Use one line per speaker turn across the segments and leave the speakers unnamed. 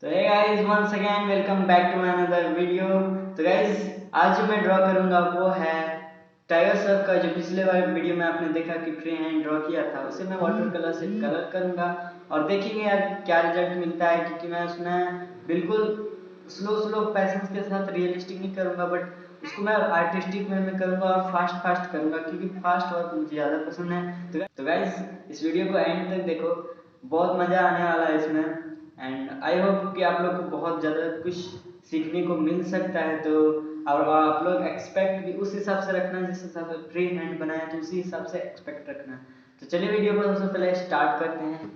तो hey guys, once again welcome back to my another video. तो guys, आज जो मैं ड्रॉ करूंगा वो है टाइगर श्रॉफ का, जो पिछले वाले वीडियो में आपने देखा कि फ्री हैंड ड्रॉ किया था, उसे मैं वाटर कलर से कलर करूंगा और देखेंगे यार क्या रिजल्ट मिलता है। क्योंकि मैं उसमें बिल्कुल स्लो पैसेंस के साथ रियलिस्टिक नहीं करूंगा, बट उसको मैं आर्टिस्टिक वे में करूंगा और फास्ट करूंगा, क्योंकि फास्ट वर्क मुझे ज़्यादा पसंद है। तो गाइस, इस वीडियो को एंड तक देखो, बहुत मज़ा आने वाला है इसमें। एंड आई होप कि आप लोग को बहुत ज़्यादा कुछ सीखने को मिल सकता है। तो और आप लोग एक्सपेक्ट भी उस हिसाब से रखना, जिस हिसाब से फ्री हैंड बनाया तो उसी हिसाब से एक्सपेक्ट रखना। तो चलिए वीडियो को सबसे पहले स्टार्ट करते हैं।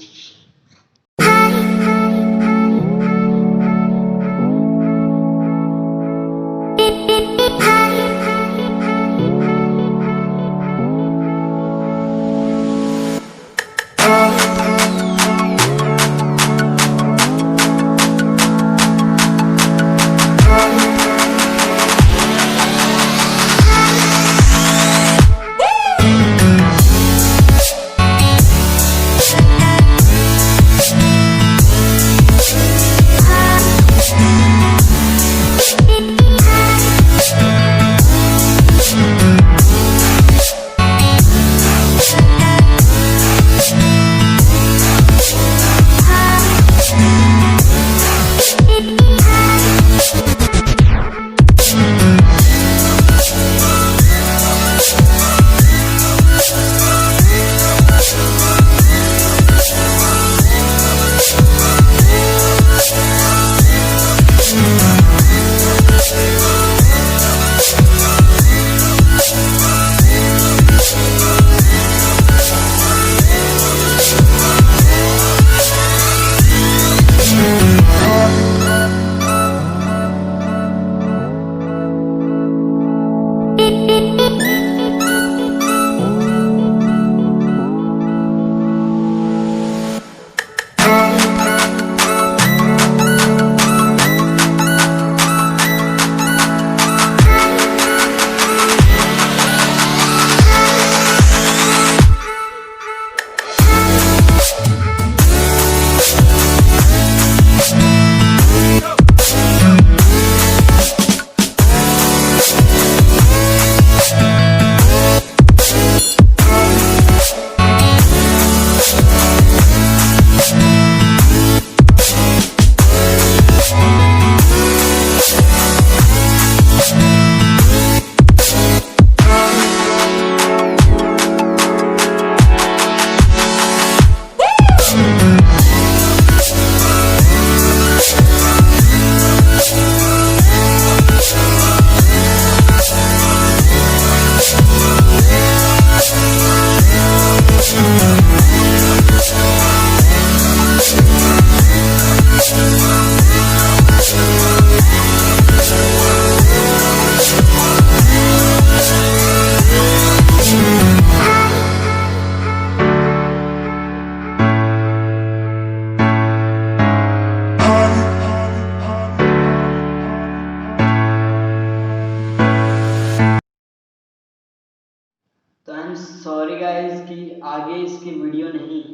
तो आई एम सॉरी गाइस कि आगे इसकी वीडियो नहीं है।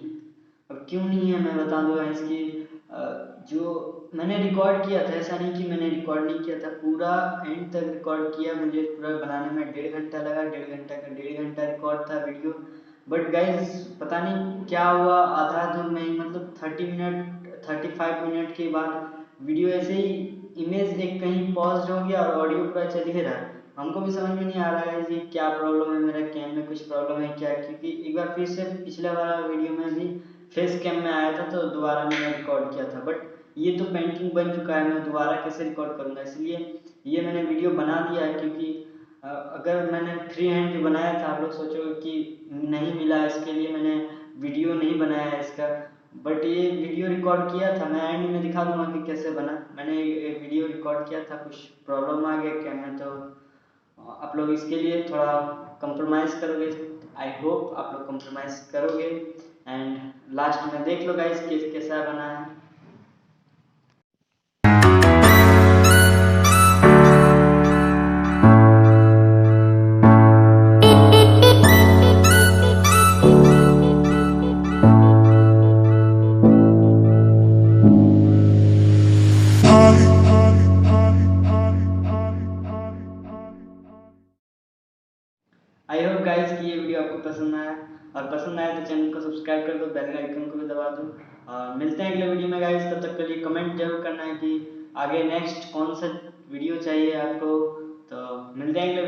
अब क्यों नहीं है मैं बता दूँ गाइस कि जो मैंने रिकॉर्ड किया था, ऐसा नहीं कि मैंने रिकॉर्ड नहीं किया था, पूरा एंड तक रिकॉर्ड किया। मुझे पूरा बनाने में 1.5 घंटा लगा, 1.5 घंटा रिकॉर्ड था वीडियो। बट गाइस पता नहीं क्या हुआ, आधा तो मैं मतलब 35 मिनट के बाद वीडियो ऐसे ही इमेज एक कहीं पॉज हो गया और ऑडियो पूरा चल ही रहा। हमको भी समझ में नहीं आ रहा है कि क्या प्रॉब्लम है, मेरा कैम में कुछ प्रॉब्लम है क्या। क्योंकि एक बार फिर से पिछले वाला वीडियो में भी फेस कैम में आया था, तो दोबारा मैंने रिकॉर्ड किया था। बट ये तो पेंटिंग बन चुका है, मैं दोबारा कैसे रिकॉर्ड करूँगा। इसलिए ये मैंने वीडियो बना दिया है। क्योंकि अगर मैंने फ्री हैंड बनाया था, आप लोग सोचोगे कि नहीं मिला, इसके लिए मैंने वीडियो नहीं बनाया है इसका। बट ये वीडियो रिकॉर्ड किया था, मैं एंड में दिखा दूंगा कि कैसे बना। मैंने एक वीडियो रिकॉर्ड किया था, कुछ प्रॉब्लम आ गया कैम में, तो आप लोग इसके लिए थोड़ा कंप्रोमाइज़ करोगे। आई होप आप लोग कंप्रोमाइज़ करोगे। एंड लास्ट में देख लो गाइस कैसा बना है।
आई होप गाइस कि ये वीडियो आपको पसंद आया, और पसंद आया तो चैनल को सब्सक्राइब कर दो, बेल आइकन को भी दबा दो। मिलते हैं अगले वीडियो में गाइस, तब तक के लिए कमेंट जरूर करना है कि आगे नेक्स्ट कौन सा वीडियो चाहिए आपको। तो मिलते हैं अगले